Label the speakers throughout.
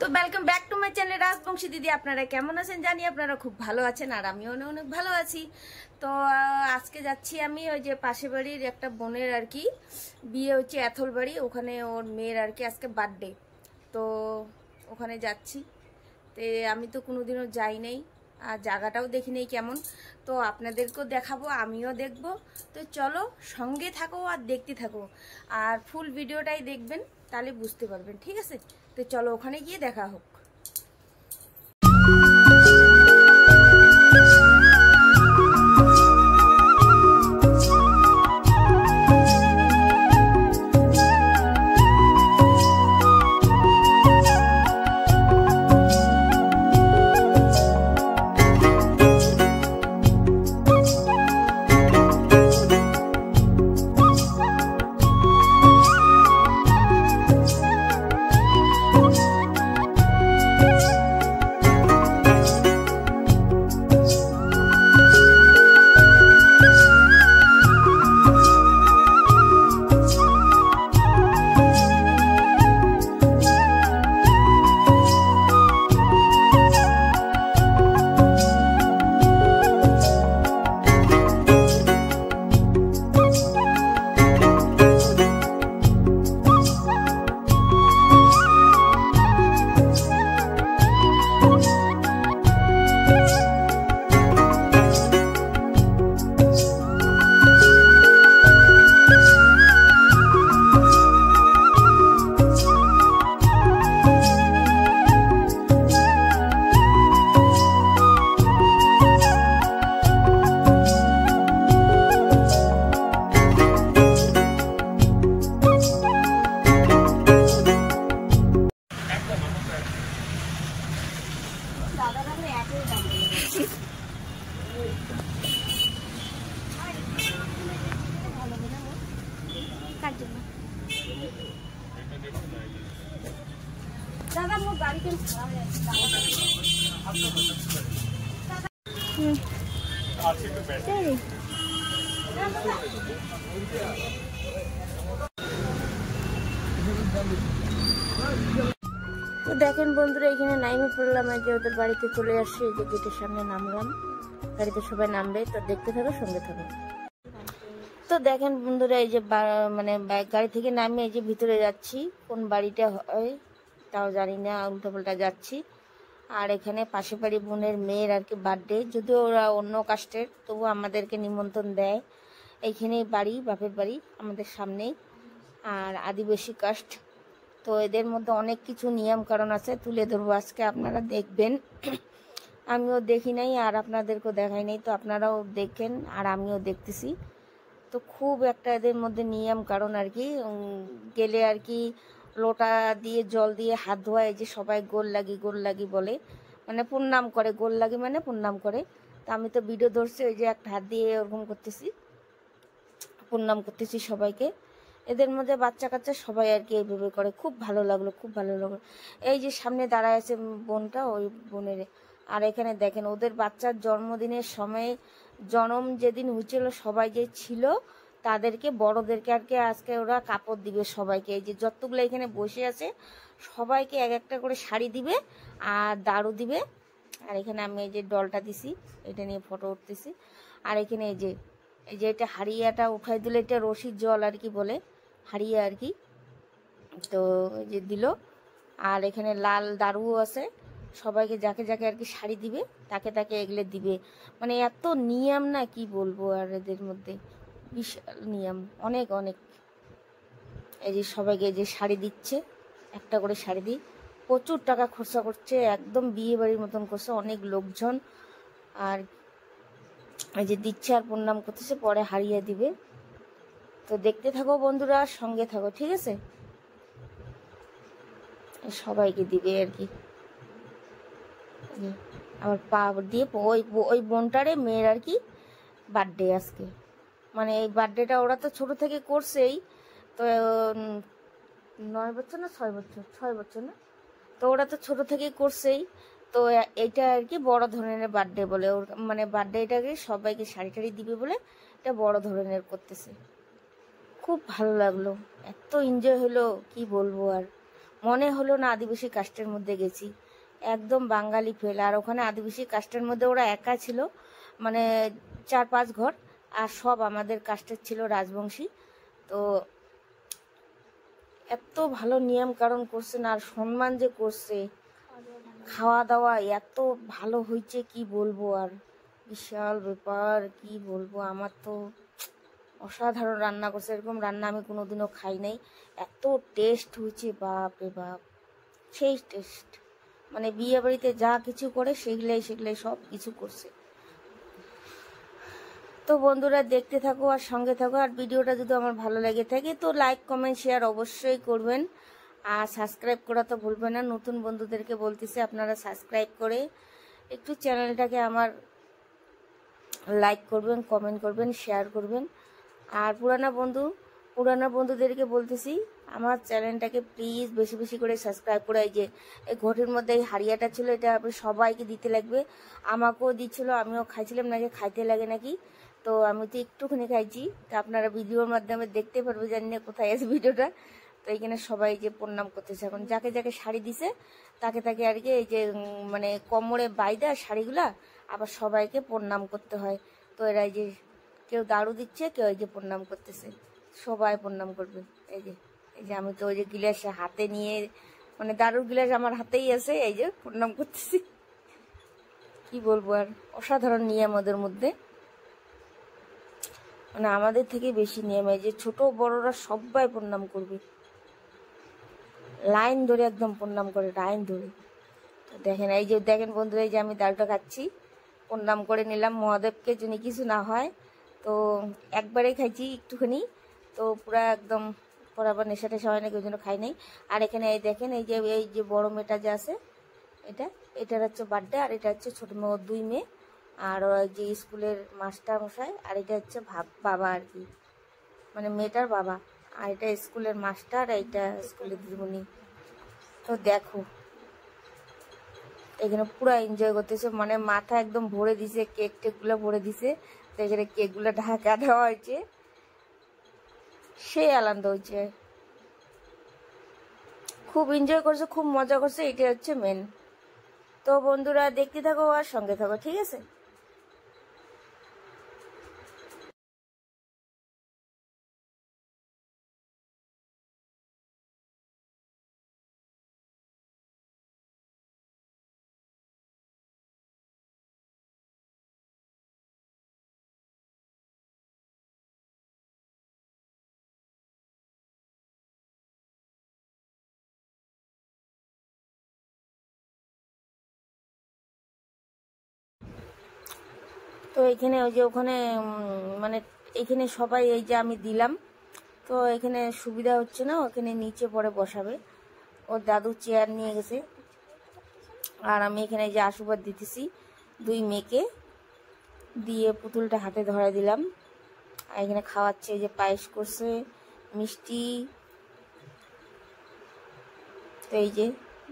Speaker 1: তো welcome back to my channel Rajbanshi দিদি। আপনারা কেমন আছেন জানি আপনারা খুব ভালো আছেন, আর আমিও অনেক ভালো আছি। তো আজকে যাচ্ছি আমি ওই যে পাশে বাড়ির একটা বোনের আর কি বিয়ে হচ্ছে, এথল বাড়ি, ওখানে ওর মেয়ের আর কি আজকে বার্থডে। তো ওখানে যাচ্ছি। তো আমি তো কোনোদিনও যাই নাই, আর জায়গাটাও দেখি নেই কেমন। তো আপনাদেরকেও দেখাবো, আমিও দেখব। তো চলো সঙ্গে থাকো আর দেখতে থাকো, আর ফুল ভিডিওটাই দেখবেন, তাহলে বুঝতে পারবেন, ঠিক আছে? তো চলো ওখানে গিয়ে দেখা হোক। দাদা মোর গাড়ি কেন খারাপ হয়ে যাচ্ছে? তো দেখেন বন্ধুরা, এখানে নাইমে পড়লাম, যে ওদের বাড়িতে চলে আসছে, এই যে গেটের সামনে নামলাম, গাড়িতে সবাই নামবে, তো দেখতে থাকো, সঙ্গে থাকো। তো দেখেন বন্ধুরা, এই যে মানে গাড়ি থেকে নামিয়ে এই যে ভিতরে যাচ্ছি, কোন বাড়িটা হয় তাও জানি না, উল্টোপাল্টা যাচ্ছি। আর এখানে পাশে বাড়ি বোনের মেয়ের আর কি বার্থডে, যদিও ওরা অন্য কাস্টের, তবু আমাদেরকে নিমন্ত্রণ দেয়। এইখানেই বাড়ি, বাপের বাড়ি আমাদের সামনেই, আর আদিবাসী কাস্ট। তো এদের মধ্যে অনেক কিছু নিয়ম কারণ আছে, তুলে ধরবো আজকে, আপনারা দেখবেন। আমিও দেখি নাই আর আপনাদেরকেও দেখাই নাই, তো আপনারাও দেখেন আর আমিও দেখতেছি। তো খুব একটা এদের মধ্যে নিয়ম কারণ আর কি, গেলে আর কি লোটা দিয়ে জল দিয়ে হাত ধোয়ায়, যে সবাই গোল লাগি বলে, মানে প্রণাম করে, গোল লাগি মানে প্রণাম করে। তো আমি তো ভিডিও ধরছি, ওই যে একটা হাত দিয়ে ওরকম করতেছি, প্রণাম করতেছি সবাইকে। এদের মধ্যে বাচ্চা কাচ্চা সবাই আর কি এইভাবে করে, খুব ভালো লাগলো, খুব ভালো লাগলো। এই যে সামনে দাঁড়ায় আছে বোনটা, ওই বোনের। আর এখানে দেখেন ওদের বাচ্চার জন্মদিনের সময়, জন্ম যেদিন হয়েছিল সবাই যে ছিল তাদেরকে, বড়দেরকে আর কি আজকে ওরা কাপড় দিবে সবাইকে। এই যে যতগুলো এখানে বসে আছে সবাইকে এক একটা করে শাড়ি দিবে আর দারু দিবে। আর এখানে আমি এই যে ডলটা দিছি, এটা নিয়ে ফটো উঠতেছি। আর এখানে এই যে এটা হাড়িয়াটা উঠাই দিলে, এটা রশির জল আর কি বলে, হাড়িয়া আর কি। তো এই যে দিল, আর এখানে লাল দারুও আছে, সবাইকে যাকে যাকে আর কি শাড়ি দিবে তাকে তাকে এগুলো দিবে। মানে এত নিয়ম না কি বলবো, আর এদের মধ্যে বিশাল নিয়ম, অনেক অনেক। এই যে সবাইকে যে শাড়ি দিচ্ছে, একটা করে শাড়ি দিই, প্রচুর টাকা খরচা করছে, একদম বিয়ে বাড়ির মতন করছে, অনেক লোকজন। আর এই যে দিচ্ছে আর প্রণাম করতেছে, পরে হারিয়ে দিবে। তো দেখতে থাকো বন্ধুরা, সঙ্গে থাকো, ঠিক আছে? সবাইকে দিবে আর কি। আবার পা দিয়ে ওই বোনটারে মেয়ের আর কি বার্থডে আজকে, মানে এই বার্থডেটা ওরা তো ছোট থেকে করছেই। তো 9 বছর না 6 বছর, 6 বছর না, তো ওরা তো ছোট থেকেই করছেই। তো এইটা আর কি বড় ধরনের বার্থডে বলে, ওর মানে বার্থডেটাকে সবাইকে শাড়ি টাড়ি দিবে বলে এটা বড় ধরনের করতেছে। খুব ভালো লাগলো, এত এনজয় হলো কি বলবো। আর মনে হলো না আদিবাসী কাস্টের মধ্যে গেছি, একদম বাঙালি ফেল। আর ওখানে আদিবাসী কাস্টের মধ্যে ওরা একা ছিল, মানে 4-5 ঘর, আর সব আমাদের কাস্টের ছিল, রাজবংশী। তো এত ভালো নিয়ম কারণ করছে না, আর সম্মান যে করছে, খাওয়া দাওয়া এত ভালো হয়েছে কি বলবো। আর বিশাল ব্যাপার, কি বলবো, আমার তো অসাধারণ রান্না করছে। এরকম রান্না আমি কোনোদিনও খাই নাই, এত টেস্ট হয়েছে, বাপ রে বাপ, সেই টেস্ট। মানে বিয়ে বাড়িতে যা কিছু করে সেগুলাই সব কিছু করছে। তো বন্ধুরা দেখতে থাকো আর সঙ্গে থাকো। আর ভিডিওটা যদি আমার ভালো লেগে থাকে তো লাইক কমেন্ট শেয়ার অবশ্যই করবেন, আর সাবস্ক্রাইব করা তো ভুলবেন না। নতুন বন্ধুদেরকে বলতেছি আপনারা সাবস্ক্রাইব করে একটু চ্যানেলটাকে আমার লাইক করবেন, কমেন্ট করবেন, শেয়ার করবেন। আর পুরানা বন্ধুদেরকে বলতেছি আমার চ্যানেলটাকে প্লিজ বেশি বেশি করে সাবস্ক্রাইব করে, এই যে এই ঘটির মধ্যে এই হাড়িয়াটা ছিল, এটা সবাইকে দিতে লাগবে। আমাকেও দিচ্ছিল, আমিও খাইছিলাম, নাকি খাইতে লাগে নাকি, তো আমি তো একটুখানি খাইছি। তো আপনারা ভিডিওর মাধ্যমে দেখতে পারবে, জানি না কোথায় আছে ভিডিওটা। তো এইখানে সবাই যে প্রণাম করতেছে, এখন যাকে যাকে শাড়ি দিছে তাকে তাকে আর কি এই যে মানে কোমরে বাইদা শাড়িগুলা আবার সবাইকে প্রণাম করতে হয়। তো এরা এই যে কেউ দারু দিচ্ছে, কেউ এই যে প্রণাম করতেছে, সবাই প্রণাম করবে। এই যে আমি তো ওই যে গিলাস হাতে নিয়ে, মানে দারুর গিলাস আমার হাতেই আছে, এই যে প্রণাম করতেছি। কি বলবো, আর অসাধারণ নিয়ম ওদের মধ্যে, মানে আমাদের থেকে বেশি নিয়ম। এই যে ছোট বড়রা সবাই প্রণাম করবে, লাইন ধরে একদম প্রণাম করে, লাইন ধরে। তো দেখেন, এই যে দেখেন বন্ধুরা, এই যে আমি ডালটা খাচ্ছি, প্রণাম করে নিলাম মহাদেবকে যেন কিছু না হয়। তো একবারেই খাইছি একটুখানি, তো পুরা একদম পরে আবার নেশা টেশা হয় নাকি, ওই জন্য খাই নাই। আর এখানে এই দেখেন, এই যে বড় মেয়েটা যে আছে, এটার হচ্ছে বার্থডে, আর এটা হচ্ছে ছোট মেয়ে, 2 মেয়ে। আর ওই যে স্কুলের মাস্টার মশাই, আর এটা হচ্ছে বাবা আর কি, মানে মেয়েটার বাবা। আর এটা স্কুলের মাস্টার, এইটা স্কুলের দিদিমণি। তো দেখো এখানে পুরো এনজয় করতেছে, মানে মাথা একদম ভরে দিছে, কেক টেকগুলো ভরে দিছে। তো এখানে কেকগুলো ঢাকা দেওয়া হয়েছে, সেই আনন্দ হয়েছে, খুব এনজয় করছে, খুব মজা করছে, এটা হচ্ছে মেন। তো বন্ধুরা দেখতে থাকো আর সঙ্গে থাকো, ঠিক আছে। তো এখানে ওই যে ওখানে মানে এখানে সবাই এই যে আমি দিলাম, তো এখানে সুবিধা হচ্ছে না, ওখানে নিচে পরে বসাবে, ওর দাদু চেয়ার নিয়ে গেছে। আর আমি এখানে যে আশীর্বাদ দিতেছি 2 মেয়েকে, দিয়ে পুতুলটা হাতে ধরে দিলাম। আর এখানে খাওয়াচ্ছে, এই যে পায়েস করছে, মিষ্টি। তো এই যে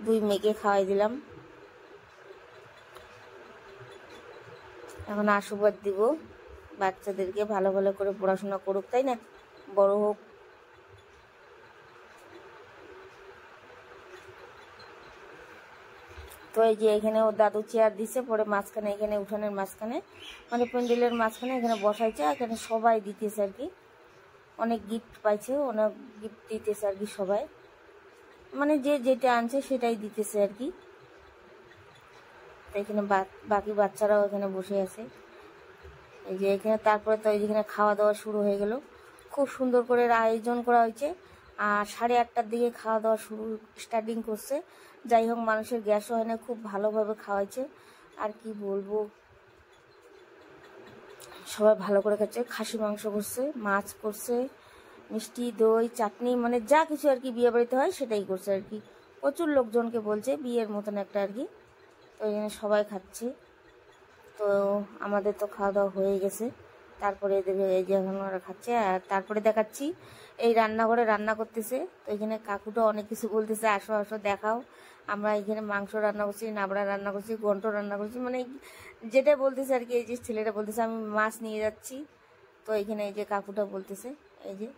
Speaker 1: 2 মেয়েকে খাওয়াই দিলাম, এখন আশীর্বাদ দিব বাচ্চাদেরকে, ভালো ভালো করে পড়াশোনা করুক, তাই না, বড় হোক। তো এই যে এখানে ওর দাদু চেয়ার দিছে, পরে মাঝখানে এখানে উঠানের মাঝখানে, মানে প্যান্ডেলের মাঝখানে এখানে বসাইছে। এখানে সবাই দিতেছে আর কি, অনেক গিফট পাইছে, অনেক গিফট দিতেছে আর কি সবাই, মানে যে যেটা আনছে সেটাই দিতেছে আর কি। এখানে বাকি বাচ্চারাও এখানে বসে আছে, এই যে এখানে। তারপরে তো এখানে খাওয়া দাওয়া শুরু হয়ে গেল, খুব সুন্দর করে আয়োজন করা হয়েছে। আর 8:30টার দিকে খাওয়া দাওয়া স্টার্টিং করছে। যাই হোক, মানুষের গ্যাসও হয় না, খুব ভালোভাবে খাওয়াইছে। আর কি বলবো, সবাই ভালো করে খাচ্ছে, খাসি মাংস করছে, মাছ করছে, মিষ্টি দই চাটনি, মানে যা কিছু আর কি বিয়ে বাড়িতে হয় সেটাই করছে আর কি। প্রচুর লোকজনকে বলছে, বিয়ের মতন একটা আর কি। তো এখানে সবাই খাচ্ছে। তো আমাদের তো খাওয়া দাওয়া হয়ে গেছে, তারপরে এদের এই যে এখন ওরা খাচ্ছে। আর তারপরে দেখাচ্ছি এই রান্নাঘরে রান্না করতেছে। তো এখানে কাকুটা অনেক কিছু বলতেছে, আসো আসো দেখাও। আমরা এখানে মাংস রান্না করছি, নাবড়া রান্না করছি, ঘন্ট রান্না করছি, মানে যেটা বলতেছে আর কি। এই যে ছেলেটা বলতেছে আমি মাছ নিয়ে যাচ্ছি। তো এখানে এই যে কাকুটা বলতেছে, এই যে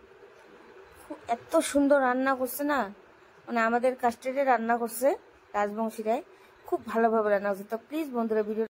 Speaker 1: এত সুন্দর রান্না করছে না, মানে আমাদের কাস্টার্ডে রান্না করছে রাজবংশীরাই, খুব ভালোভাবে রান্না করছে। তো প্লিজ বন্ধুরা ভিডিও